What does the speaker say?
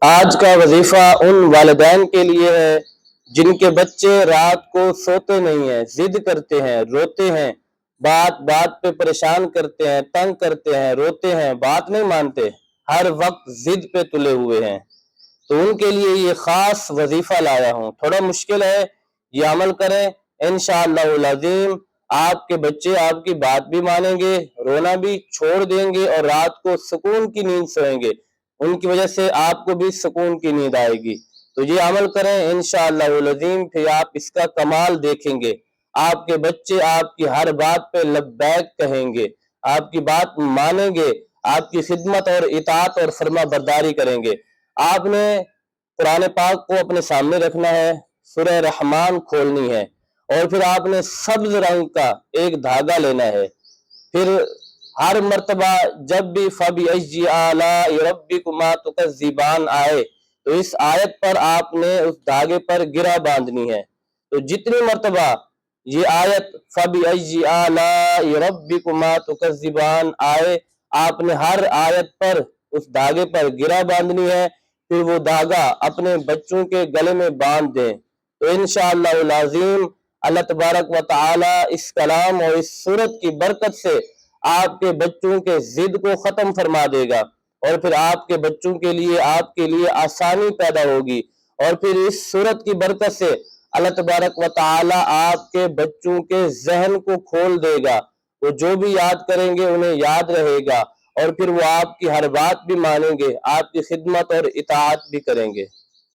آج کا وظیفہ ان والدین کے لیے ہے جن کے بچے رات کو سوتے نہیں ہیں، ضد کرتے ہیں، روتے ہیں، بات بات پہ پریشان کرتے ہیں، تنگ کرتے ہیں، روتے ہیں، بات نہیں مانتے، ہر وقت ضد پہ تلے ہوئے ہیں۔ تو ان کے لیے یہ خاص وظیفہ لایا ہوں۔ تھوڑا مشکل ہے، یہ عمل کریں، انشاءاللہ العظیم آپ کے بچے آپ کی بات بھی مانیں گے، رونا بھی چھوڑ دیں گے اور رات کو سکون کی نیند سوئیں گے۔ ان کی وجہ سے آپ کو بھی سکون کی نیند آئے گی۔ تو یہ عمل کریں انشاءاللہ العظیم، پھر آپ اس کا کمال دیکھیں گے۔ آپ کے بچے آپ کی ہر بات پہ لبیک کہیں گے، آپ کی بات مانیں گے، آپ کی خدمت اور اطاعت اور فرما برداری کریں گے۔ آپ نے قرآن پاک کو اپنے سامنے رکھنا ہے، سورہ رحمان کھولنی ہے، اور پھر آپ نے سبز رنگ کا ایک دھاگا لینا ہے۔ پھر ہر مرتبہ جب بھی فَبِأَيِّ آلَاءِ رَبِّكُمَا تُكَذِّبَانِ آئے تو اس آیت پر آپ نے اس دھاگے پر گرہ باندھنی ہے۔ تو جتنی مرتبہ یہ آیت فَبِأَيِّ آلَاءِ رَبِّكُمَا تُكَذِّبَانِ آئے، آپ نے ہر آیت پر اس دھاگے پر گرہ باندھنی ہے، پھر وہ دھاگا اپنے بچوں کے گلے میں باندھ دیں۔ تو انشاءاللہ العظیم اللہ تبارک و تعالی اس کلام اور اس سورت کی برکت سے آپ کے بچوں کے ضد کو ختم فرما دے گا، اور پھر آپ کے بچوں کے لیے آپ کے لیے آسانی پیدا ہوگی، اور پھر اس سورت کی برکت سے اللہ تبارک و تعالی آپ کے بچوں کے ذہن کو کھول دے گا۔ وہ جو بھی یاد کریں گے انہیں یاد رہے گا، اور پھر وہ آپ کی ہر بات بھی مانیں گے، آپ کی خدمت اور اطاعت بھی کریں گے۔